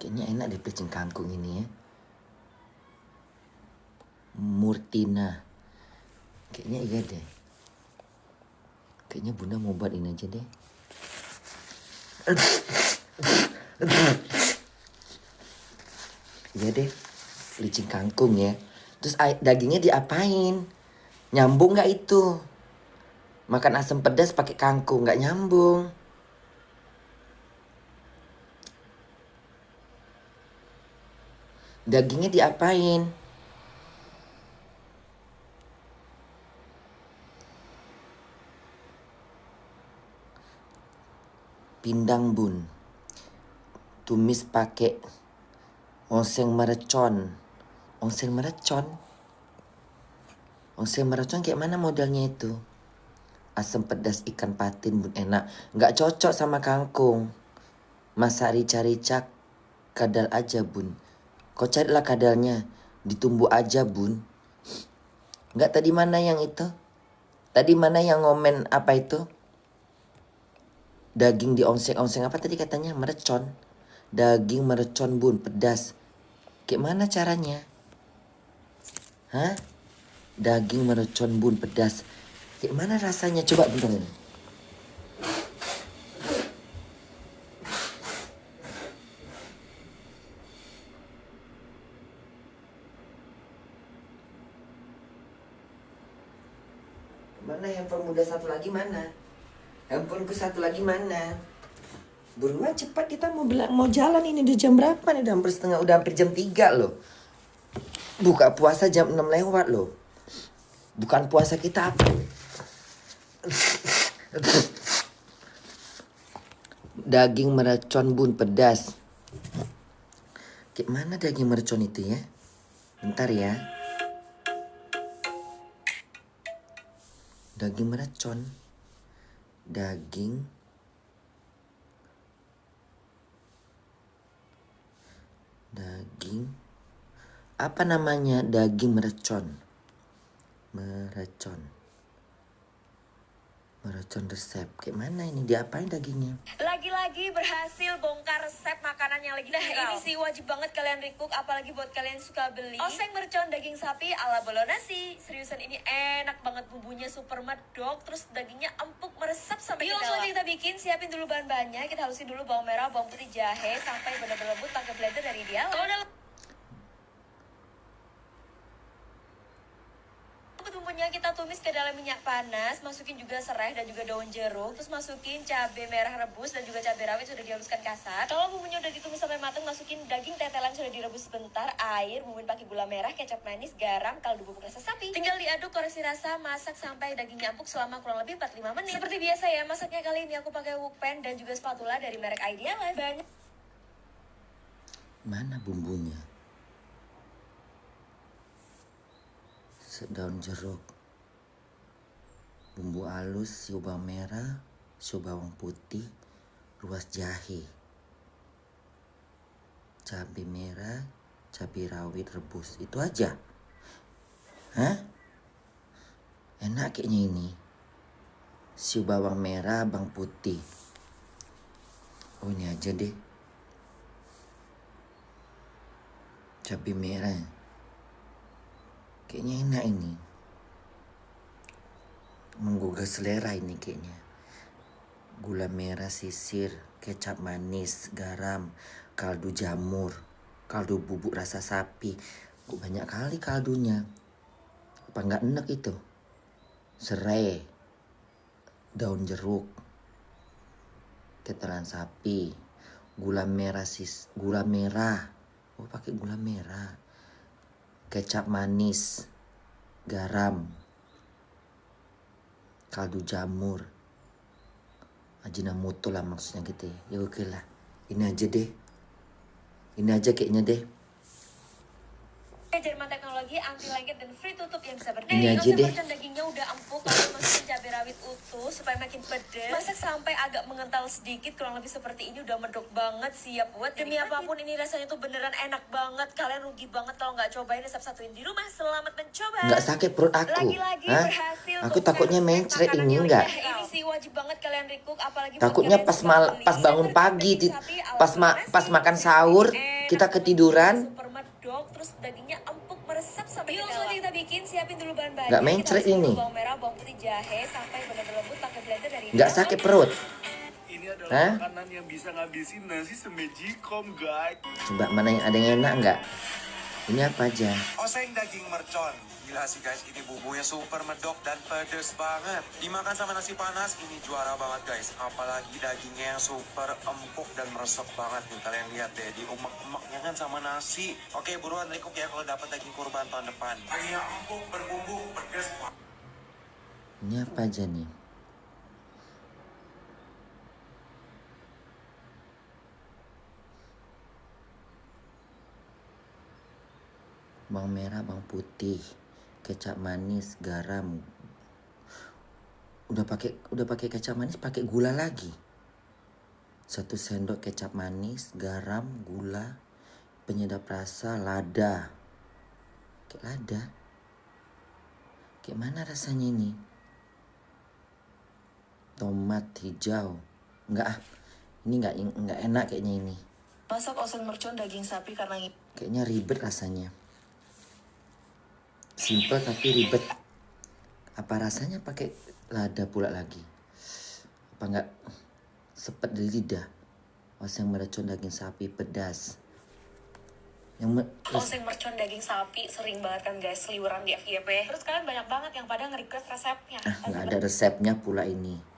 Kayaknya enak deh pelecing kangkung ini ya. Murtina. Kayaknya iya deh. Kayaknya Bunda mau buat ini aja deh. Iya deh. Pelecing kangkung ya. Terus dagingnya diapain? Nyambung gak itu? Makan asam pedas pakai kangkung gak nyambung. Dagingnya diapain? Pindang bun. Tumis pakai oseng merecon. Oseng merecon? Oseng merecon kayak mana modelnya itu? Asam pedas ikan patin bun enak. Nggak cocok sama kangkung. Masak rica-rica kadal aja bun. Kau carilah kadalnya. Ditumbuh aja bun. Nggak tadi mana yang itu? Tadi mana yang ngomen apa itu? Daging di onseng-onseng apa tadi katanya? Merecon. Daging merecon bun, pedas. Kayak mana caranya? Hah? Daging merecon bun, pedas. Kayak mana rasanya? Coba bentar. Mana handphone muda satu lagi mana? Handphoneku satu lagi mana? Buruan cepat, kita mau jalan ini. Udah jam berapa nih? Udah hampir jam 3 loh. Buka puasa jam 6 lewat loh. Bukan puasa kita apa? Daging meracon bun pedas. Kayak mana daging meracon itu ya? Bentar ya. Daging meracon. Daging apa namanya? Daging meracon resep. Kayak mana ini? Diapain dagingnya? Lagi-lagi berhasil bongkar resep makanan yang lagi viral. Ini sih wajib banget kalian recook, apalagi buat kalian yang suka beli oseng mercon daging sapi ala Bolognese. Seriusan ini enak banget, bumbunya super medok, terus dagingnya empuk meresap sampai ke dalam. Langsung aja kita bikin. Siapin dulu bahan-bahannya. Kita halusin dulu bawang merah, bawang putih, jahe sampai benar-benar lembut pakai blender dari ideal. Kalau udah bumbunya kita tumis ke dalam minyak panas, masukin juga serai dan juga daun jeruk, terus masukin cabai merah rebus dan juga cabai rawit sudah dihaluskan kasar. Kalau bumbunya udah ditumis sampai matang, masukin daging tetelan sudah direbus sebentar, air, bumbuin pakai gula merah, kecap manis, garam, kaldu bubuk rasa sapi. Tinggal diaduk, koreksi rasa, masak sampai dagingnya empuk selama kurang lebih 45 menit. Seperti biasa ya, masaknya kali ini aku pakai wok pan dan juga spatula dari merek Ideal. Banyak. Mana bumbunya? Daun jeruk, bumbu halus, siu bawang merah, siu bawang putih, ruas jahe, cabai merah, cabai rawit rebus. Itu aja. Hah? Enak kayaknya ini. Siu bawang merah, bawang putih. Oh ini aja deh. Cabai merah. Kayaknya enak ini. Menggugah selera ini kayaknya. Gula merah sisir, kecap manis, garam, kaldu jamur, kaldu bubuk rasa sapi. Kok banyak kali kaldunya. Apa nggak enak itu? Serai, daun jeruk, tetelan sapi, gula merah. Oh pakai gula merah. Kecap manis, garam, kaldu jamur, ajinomoto lah maksudnya gitu ya. Ya oke lah, ini aja deh. Ini aja kayaknya deh. Jerman teknologi anti lengket dan free tutup yang bisa berdiri. Ini aja deh. Dagingnya udah empuk, lalu masukin cabai rawit utuh supaya makin pedes. Masak sampai agak mengental sedikit, kurang lebih seperti ini udah medok banget, siap buat. Demi apapun ini rasanya tuh beneran enak banget. Kalian rugi banget kalau nggak cobain resep satu ini di rumah. Selamat mencoba. Nggak sakit perut aku. Lagi-lagi berhasil. Aku takutnya mencret ini enggak. Ini sih wajib banget kalian recook, apalagi takutnya pas bangun pagi, pas makan sahur. Kita ketiduran. Super medok, terus dagingnya empuk meresap sampai ke dalam. Langsung kita bikin, siapin dulu bahan-bahannya. Nggak mencret Kita ini. bawang merah, bawang putih, jahe sampai benar-benar lembut pakai blender dari Nggak sakit perut. Ini adalah makanan yang bisa ngabisin nasi semejikom, guys. Coba mana yang ada yang enak nggak? Ini apa aja? Oseng daging mercon. Gila sih guys, ini bumbunya super medok dan pedes banget. Dimakan sama nasi panas, ini juara banget guys. Apalagi dagingnya yang super empuk dan meresap banget nih. Kalian lihat deh, diumek-umeknya kan sama nasi. Oke, buruan recook ya kalau dapat daging kurban tahun depan. Dagingnya empuk, berbumbu, pedes. Ini apa aja nih? Bawang merah, bawang putih, kecap manis, garam. Udah pakai kecap manis, pakai gula lagi. 1 sendok kecap manis, garam, gula, penyedap rasa, lada. Kayak lada. Kayak mana rasanya ini? Tomat hijau. Ini enggak enak kayaknya ini. Masak oseng mercon daging sapi karena Kayaknya ribet rasanya. Simple tapi ribet. Apa rasanya pakai lada pula lagi? Apa enggak sepet di lidah? Oseng mercon daging sapi pedas. oseng mercon daging sapi sering banget kan guys seliweran di FYP. Terus kalian banyak banget yang pada nge-request resepnya. Nggak ada resepnya pula ini.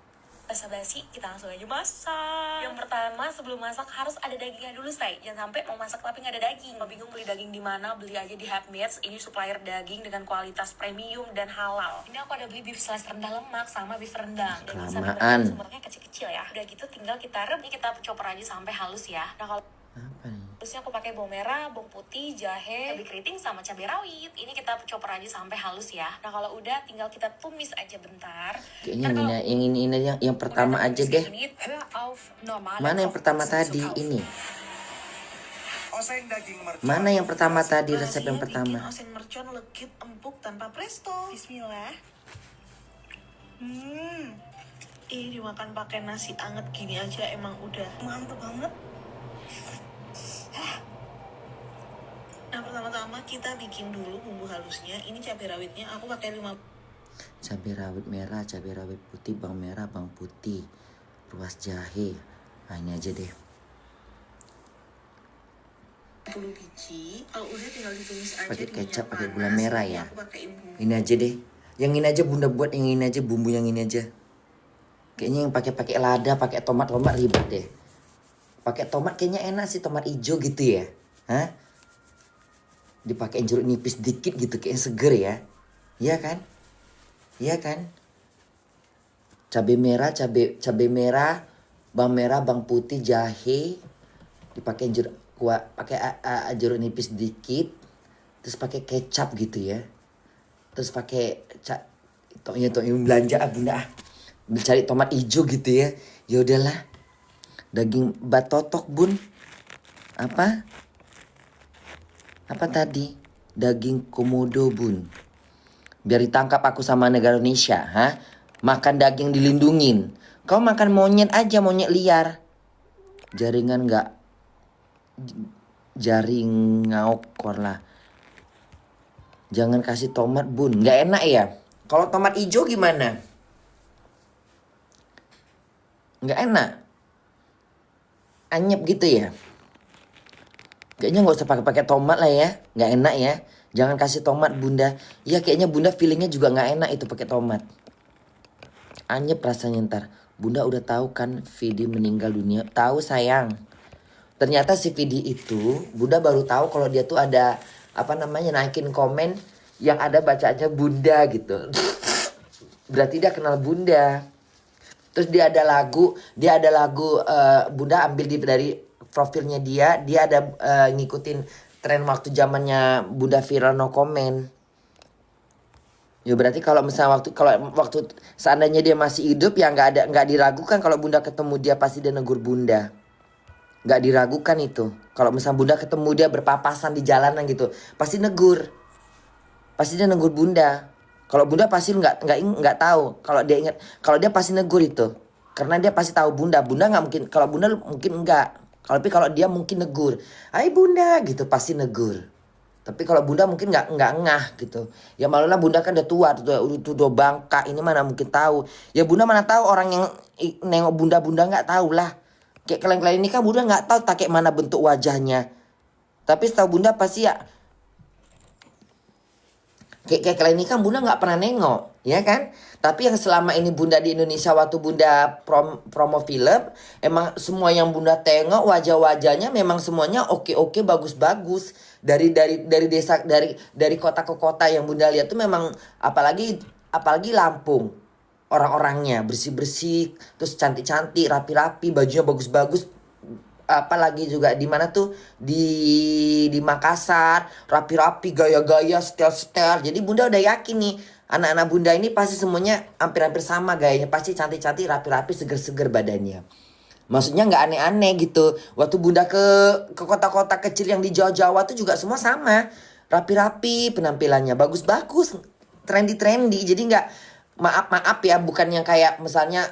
Basa-basi, kita langsung aja masak. Yang pertama, sebelum masak harus ada dagingnya dulu, say. Jangan sampai mau masak tapi nggak ada daging. Mau bingung beli daging di mana? Beli aja di Happmeats. Ini supplier daging dengan kualitas premium dan halal. Ini aku ada beli beef slice rendah lemak sama beef rendang. Daging sapi Kelamaan. berarti sumbernya kecil-kecil ya. Udah gitu tinggal kita rebus, kita chopper aja sampai halus ya. Nah kalau Apa nih? terusnya aku pakai bawang merah, bawang putih, jahe, cabai keriting sama cabai rawit. Ini kita chopper aja sampai halus ya. Nah kalau udah tinggal kita tumis aja bentar. Kayaknya yang pertama aja deh. Mana yang pertama tadi ini? Oseng daging mercon. Mana yang pertama tadi resep yang Bikin pertama? oseng mercon legit empuk tanpa presto. Bismillah. Ini dimakan pakai nasi anget gini aja emang udah mantep banget. Nah pertama-tama kita bikin dulu bumbu halusnya. Ini cabai rawitnya aku pakai 50 Cabai rawit merah, cabai rawit putih, bawang merah, bawang putih, ruas jahe. Nah ini aja deh. biji. Kalau udah tinggal ditumis aja Pakai di minyak kecap, pakai panas. gula merah Ini ya. Aku pakai bumbu. Ini aja deh. Yang ini aja bunda buat, yang ini aja bumbu yang ini aja. Kayaknya yang pakai lada, pakai tomat ribet deh. Pakai tomat kayaknya enak sih, tomat hijau gitu ya. Hah? Dipakein jeruk nipis dikit gitu, kayak seger ya. Iya kan? Iya kan? Cabai merah, bawang merah, bawang putih, jahe. Dipakein jeruk jeruk nipis dikit. Terus pakai kecap gitu ya. Terus pakai toknya belanja bunda. Cari tomat hijau gitu ya. Ya udahlah. Daging batotok bun. Apa tadi? Daging komodo bun. Biar ditangkap aku sama negara Indonesia, ha? Makan daging dilindungin. Kau makan monyet aja, monyet liar. Jaringan nggak, jaring ngawkor lah. Jangan kasih tomat bun, nggak enak ya. Kalau tomat hijau gimana? Nggak enak. Anyep gitu ya. Kayaknya nggak usah pakai tomat lah ya, nggak enak ya. Jangan kasih tomat bunda. Ya kayaknya bunda feelingnya juga nggak enak itu pakai tomat. Anyep rasanya ntar. Bunda udah tahu kan Vidi meninggal dunia. Tahu sayang. Ternyata si Vidi itu bunda baru tahu kalau dia tuh ada naikin komen yang ada bacaannya bunda gitu. Berarti dia kenal bunda. Terus dia ada lagu bunda ambil dari profilnya dia ada ngikutin tren waktu zamannya bunda viral no comment. Ya berarti kalau misalnya waktu seandainya dia masih hidup ya nggak diragukan kalau bunda ketemu dia pasti dia negur bunda. Nggak diragukan itu. Kalau misalnya bunda ketemu dia berpapasan di jalanan gitu, pasti negur. Pasti dia negur bunda. Kalau bunda pasti nggak tahu. Kalau dia pasti negur itu. Karena dia pasti tahu bunda. Bunda nggak mungkin. Kalau bunda mungkin enggak. Tapi kalau dia mungkin negur, hai bunda gitu, pasti negur. Tapi kalau bunda mungkin nggak ngah gitu. Ya malulah bunda kan udah tua, udah bangka, ini mana mungkin tahu. Ya bunda mana tahu orang yang nengok bunda nggak tahu lah. Kayak kalian ini kan bunda nggak tahu tak kayak mana bentuk wajahnya. Tapi setahu bunda pasti ya kayak kalian ini kan bunda nggak pernah nengok, ya kan? Tapi yang selama ini bunda di Indonesia waktu bunda promo film, emang semua yang bunda tengok wajah-wajahnya memang semuanya oke bagus-bagus. Dari desa dari kota ke kota yang bunda lihat tuh memang apalagi Lampung. Orang-orangnya bersih-bersih, terus cantik-cantik, rapi-rapi, bajunya bagus-bagus. Apalagi juga di mana tuh di Makassar, rapi-rapi, gaya-gaya, style-style. Jadi bunda udah yakin nih anak-anak bunda ini pasti semuanya hampir-hampir sama gayanya, pasti cantik-cantik, rapi-rapi, seger-seger badannya. Maksudnya nggak aneh-aneh gitu. Waktu bunda ke kota-kota kecil yang di Jawa-Jawa tuh juga semua sama, rapi-rapi penampilannya, bagus-bagus, trendy-trendy. Jadi nggak, maaf ya, bukan yang kayak misalnya,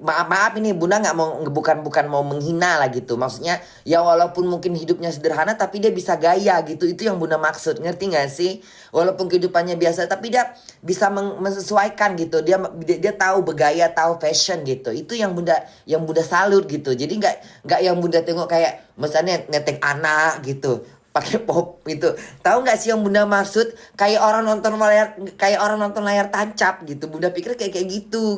maaf ini bunda nggak mau, bukan mau menghina lah gitu. Maksudnya ya walaupun mungkin hidupnya sederhana tapi dia bisa gaya gitu. Itu yang bunda maksud, ngerti nggak sih? Walaupun kehidupannya biasa tapi dia bisa menyesuaikan gitu. Dia tahu bergaya, tahu fashion gitu. Itu yang bunda salut gitu. Jadi nggak yang bunda tengok kayak misalnya neteng anak gitu, pakai pop gitu. Tahu nggak sih yang bunda maksud? Kayak orang nonton layar tancap gitu. Bunda pikir kayak gitu.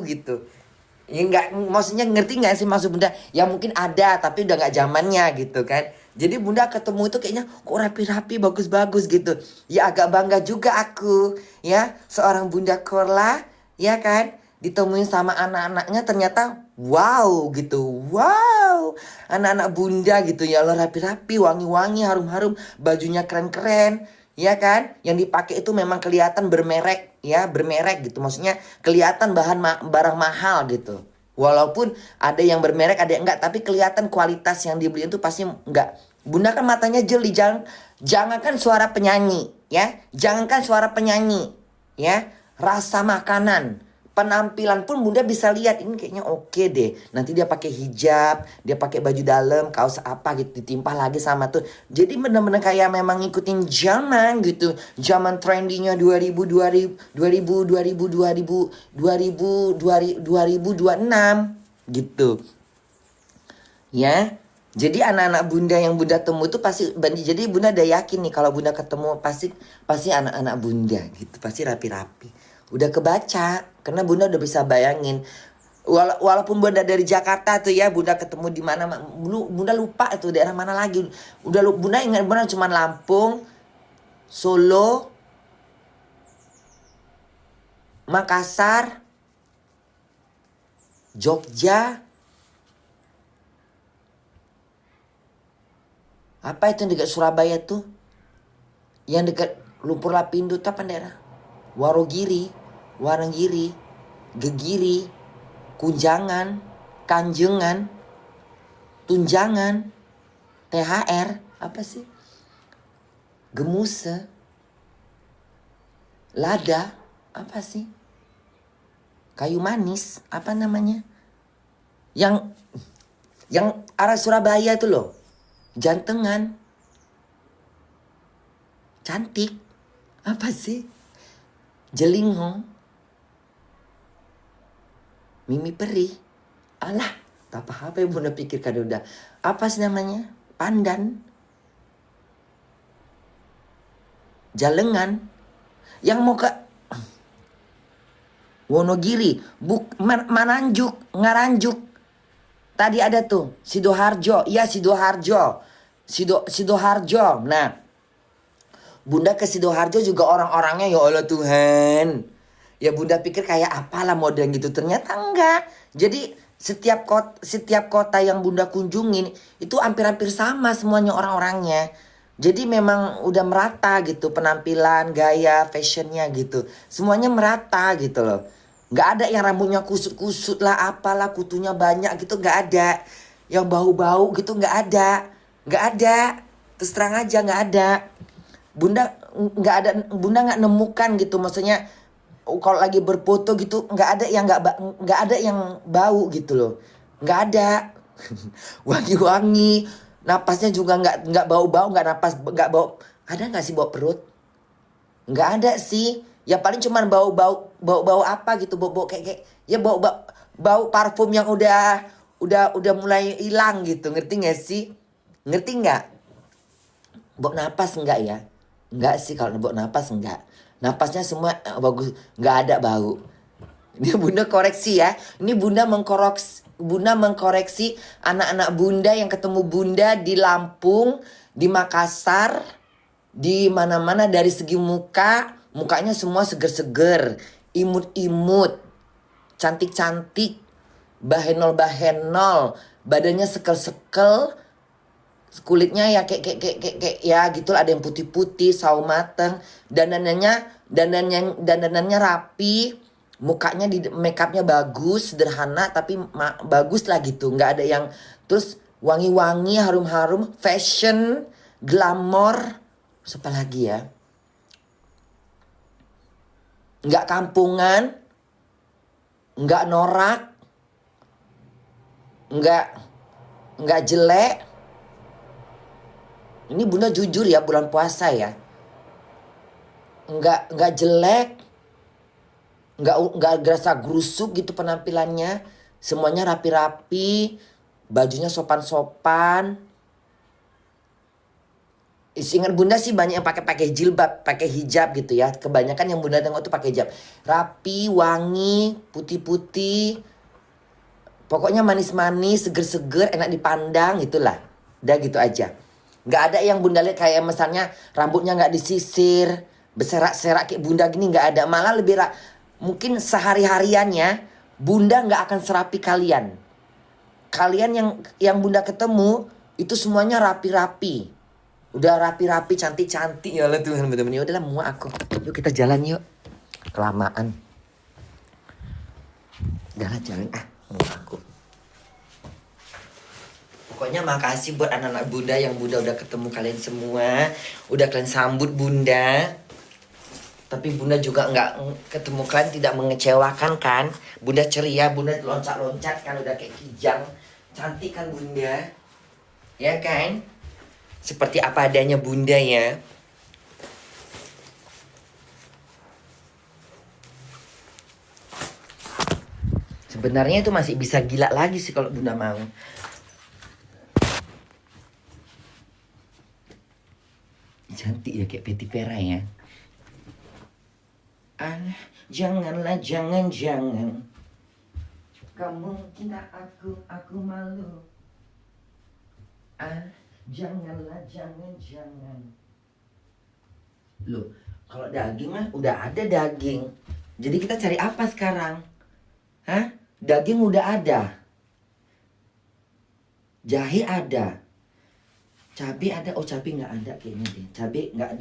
Ya enggak, maksudnya ngerti nggak sih maksud bunda? Ya mungkin ada tapi udah nggak zamannya gitu kan. Jadi bunda ketemu itu kayaknya kok rapi-rapi, bagus-bagus gitu. Ya agak bangga juga aku ya, seorang bunda Korla ya kan, ditemuin sama anak-anaknya ternyata wow gitu. Wow, anak-anak bunda gitu ya Allah, rapi-rapi, wangi-wangi, harum-harum, bajunya keren-keren. Ya kan, yang dipakai itu memang kelihatan bermerek gitu, maksudnya kelihatan barang mahal gitu. Walaupun ada yang bermerek ada yang enggak, tapi kelihatan kualitas yang dibeli itu pasti enggak. Bunda kan matanya jeli, jangankan suara penyanyi ya, rasa makanan, penampilan pun bunda bisa lihat ini kayaknya oke deh. Nanti dia pakai hijab, dia pakai baju dalam, kaos apa gitu, ditimpah lagi sama tuh. Jadi bener-bener kayak memang ngikutin zaman gitu. Zaman trendinya 2026 gitu. Ya. Jadi anak-anak bunda yang bunda temu itu pasti, jadi bunda udah yakin nih kalau bunda ketemu pasti anak-anak bunda gitu, pasti rapi-rapi. Udah kebaca, karena bunda udah bisa bayangin. Walaupun bunda dari Jakarta tuh ya, bunda ketemu di mana, bunda lupa itu daerah mana lagi. Bunda ingat bunda cuma Lampung, Solo, Makassar, Jogja. Apa itu yang dekat Surabaya tuh? Yang dekat Lumpur Lapindo itu apa daerah? Warogiri, Waranggiri, Gegiri, Kunjangan, Kanjengan, Tunjangan, THR, apa sih? Gemuse, Lada, apa sih? Kayu Manis, apa namanya? Yang arah Surabaya itu loh. Jantengan, Cantik, apa sih? Jelingo, Mimi Peri, alah, apa yang bunda pikirkan udah. Apa sih namanya? Pandan, Jalengan, yang mau ke Wonogiri, Mananjuk, Ngaranjuk. Tadi ada tuh Sidoarjo, iya Sidoarjo. Nah, bunda ke Sidoarjo juga orang-orangnya ya Allah Tuhan. Ya bunda pikir kayak apalah model gitu, ternyata enggak. Jadi setiap kota yang bunda kunjungin itu hampir-hampir sama semuanya orang-orangnya. Jadi memang udah merata gitu penampilan, gaya, fashionnya gitu. Semuanya merata gitu loh. Gak ada yang rambutnya kusut-kusut lah, apalah, kutunya banyak gitu, gak ada. Yang bau-bau gitu gak ada. Terus terang aja gak ada. Bunda gak nemukan gitu, maksudnya kalau lagi berfoto gitu gak ada yang bau gitu loh. Gak ada. Wangi-wangi, Napasnya juga nggak bau-bau, nggak napas, nggak bau. Ada nggak sih bau perut? Nggak ada sih. Ya paling cuman bau-bau apa gitu, bau-bau kayak ya bau parfum yang udah mulai hilang gitu. Ngerti nggak sih? Ngerti nggak? Bau napas enggak ya? Enggak sih, kalau bau napas enggak. Napasnya semua bagus, nggak ada bau. Ini bunda koreksi ya. Ini bunda mengkoreksi anak-anak bunda yang ketemu bunda di Lampung, di Makassar, di mana-mana dari segi mukanya semua seger-seger, imut-imut, cantik-cantik, bahenol-bahenol, badannya sekel-sekel, kulitnya ya kayak ya gitu, ada yang putih-putih, sawo mateng, dandanannya rapi, mukanya di make upnya bagus, sederhana tapi bagus lah gitu, nggak ada yang terus wangi-wangi, harum-harum, fashion, glamor, siapa lagi ya? Nggak kampungan, nggak norak, nggak jelek. Ini bunda jujur ya, bulan puasa ya. Nggak jelek, nggak gerasa gerusuk gitu penampilannya. Semuanya rapi-rapi, bajunya sopan-sopan. Ingat bunda sih banyak yang pakai jilbab, pakai hijab gitu ya. Kebanyakan yang bunda tengok tuh pakai hijab. Rapi, wangi, putih-putih. Pokoknya manis-manis, seger-seger, enak dipandang itulah. Udah gitu aja. Nggak ada yang bunda lihat kayak misalnya rambutnya nggak disisir, berserak-serak kayak bunda gini, nggak ada. Malah mungkin sehari-hariannya bunda nggak akan serapi kalian. Kalian yang bunda ketemu itu semuanya rapi-rapi. Udah rapi-rapi, cantik-cantik ya lah Tuhan, teman-teman. Ya udahlah, muak aku. Yuk kita jalan yuk. Kelamaan. Udahlah jalan muak aku. Pokoknya makasih buat anak-anak bunda yang bunda udah ketemu kalian semua. Udah kalian sambut bunda. Tapi bunda juga nggak ketemu kalian tidak mengecewakan kan. Bunda ceria, bunda loncat-loncat kan, udah kayak kijang. Cantik kan bunda. Ya kan? Seperti apa adanya bunda ya. Sebenarnya itu masih bisa gila lagi sih kalau bunda mau. Cantik ya kayak Betty Vera ya. Janganlah, jangan. Kamu kira aku malu. Janganlah, jangan. Loh, kalau daging mah udah ada daging. Jadi kita cari apa sekarang? Hah? Daging udah ada. Jahe ada. Cabai ada. Oh, cabai nggak ada kayaknya deh. Cabai nggak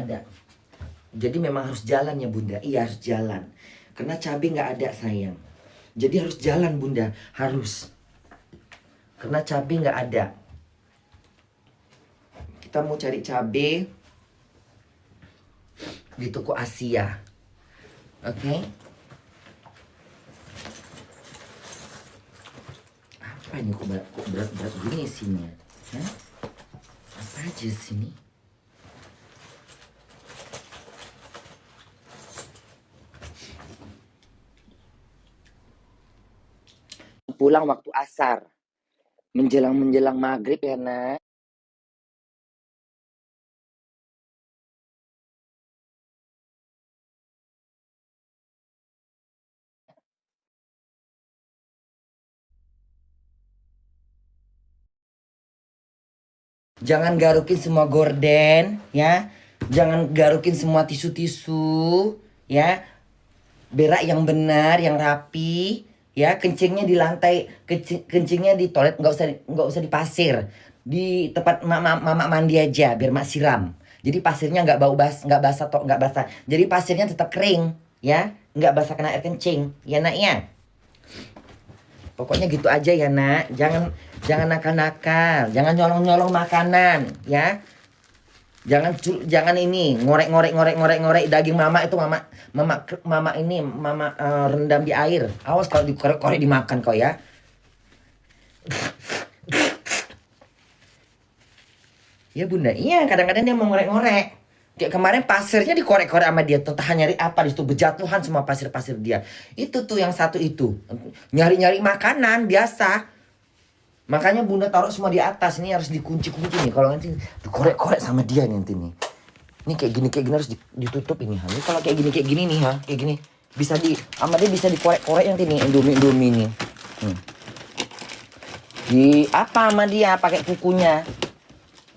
ada. Jadi memang harus jalan ya bunda. Iya harus jalan. Karena cabai nggak ada sayang. Jadi harus jalan bunda. Harus. Karena cabai nggak ada. Kita mau cari cabai di toko Asia. Oke? Apa ini kok berat gini isinya? Hah? Apa aja sini? Pulang waktu asar. Menjelang maghrib ya nak. Jangan garukin semua gorden, ya. Jangan garukin semua tisu-tisu, ya. Berak yang benar, yang rapi, ya. Kencingnya di lantai, kencingnya di toilet, nggak usah di pasir. Di tempat mama mandi aja, biar mak siram. Jadi pasirnya nggak basah. Jadi pasirnya tetap kering, ya. Nggak basah kena air kencing, ya nak ya. Pokoknya gitu aja ya nak. Jangan nakal-nakal, jangan nyolong makanan, ya. Jangan ini ngorek daging mama itu mama rendam di air. Awas kalau dikorek-korek dimakan kau ya. Ya bunda, iya kadang-kadang dia mau ngorek-ngorek. Kayak kemarin pasirnya dikorek-korek sama dia. Entah nyari apa di situ, berjatuhan semua pasir-pasir dia. Itu tuh yang satu itu. Nyari-nyari makanan biasa. Makanya bunda taruh semua di atas. Ini harus dikunci-kunci nih. Kalau nanti dikorek-korek sama dia nanti nih. Ini kayak gini harus ditutup ini. Ini kalau kayak gini nih ha, kayak gini. Bisa sama dia bisa dikorek-korek nanti nih Indomie nih. Di apa sama dia pakai kukunya.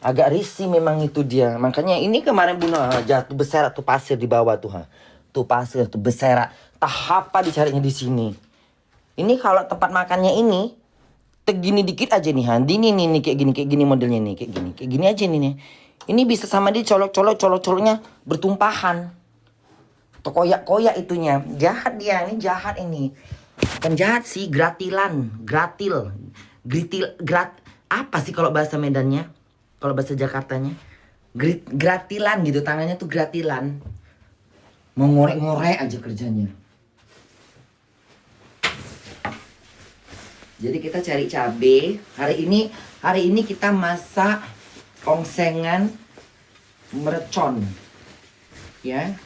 Agak risih memang itu dia. Makanya ini kemarin bunda jatuh berserak tuh pasir di bawah tuh ha. Tuh pasir tuh berserak. Tahap apa dicarinya di sini. Ini kalau tempat makannya ini tegini dikit aja nih Han. Ini nih kayak gini modelnya nih, kayak gini aja nih. Ini bisa sama dia coloknya bertumpahan. Tuh koyak itunya. Jahat dia, ini jahat ini. Bukan jahat sih, gratil. Apa sih kalau bahasa Medannya? Kalau bahasa Jakartanya? Gratilan gitu, tangannya tuh gratilan. Mau ngorek-ngorek aja kerjanya. Jadi kita cari cabai. Hari ini kita masak ongsengan mercon. Ya.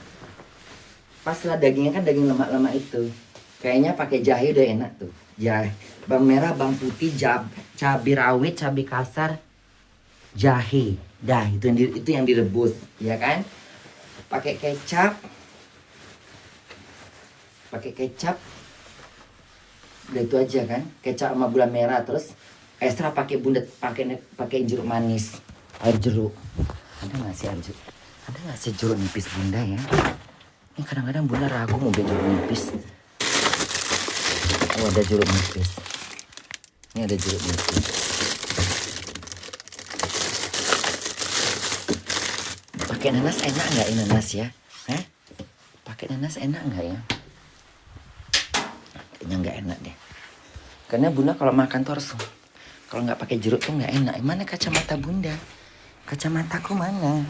Pas lah dagingnya kan daging lemak-lemak itu. Kayaknya pakai jahe udah enak tuh. Jahe, bawang merah, bawang putih, cabai rawit, cabai kasar, jahe. Dah, itu yang direbus, ya kan? Pakai kecap. Udah itu aja kan, kecap sama gula merah. Terus ekstra pakai jeruk manis, air jeruk. Ada nggak sih jeruk nipis bunda ya? Ini kadang-kadang bunda ragu mau beli jeruk nipis. Oh ada jeruk nipis. Ini ada jeruk nipis. Pakai nanas enak nggak ini nanas ya? Pakai nanas enak nggak ya? Kayaknya nggak enak deh. Karena bunda kalau makan tuh harus, kalau nggak pakai jeruk tuh nggak enak. Mana kacamata bunda? Kacamataku mana?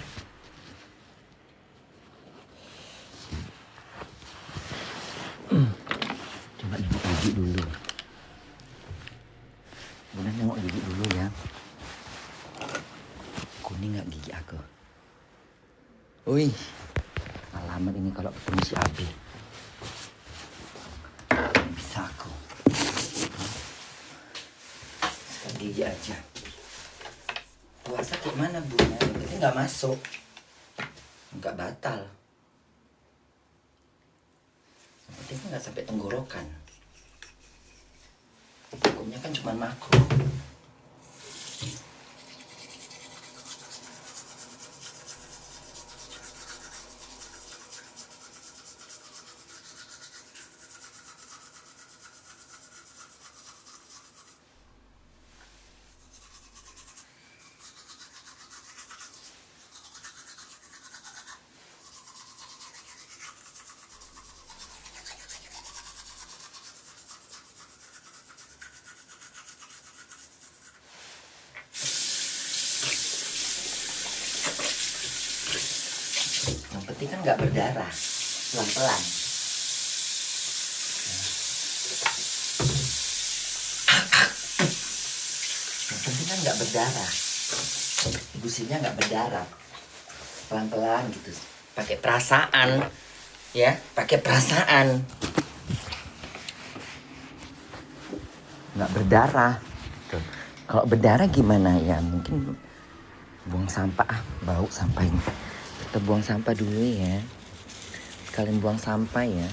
Coba nengok gigi dulu. Bunda nengok gigi dulu ya. Kuning nggak gigi aku? Wih, alamat ini kalau ketemu si Abi. Bisa aku. Sekarang gigi aja. Puasa kayak mana bunda? Berarti nggak masuk. Nggak batal. Berarti nggak sampai tenggorokan. Hukumnya kan cuma makruh. Yang penting kan nggak berdarah, pelan-pelan. Yang penting kan nggak berdarah, gusinya nggak berdarah, pelan-pelan gitu. Pakai perasaan, ya, pakai perasaan. Nggak berdarah. Tuh. Kalau berdarah gimana ya? Mungkin buang sampah, bau sampah ini. Kita buang sampah dulu ya. Kalian buang sampah ya.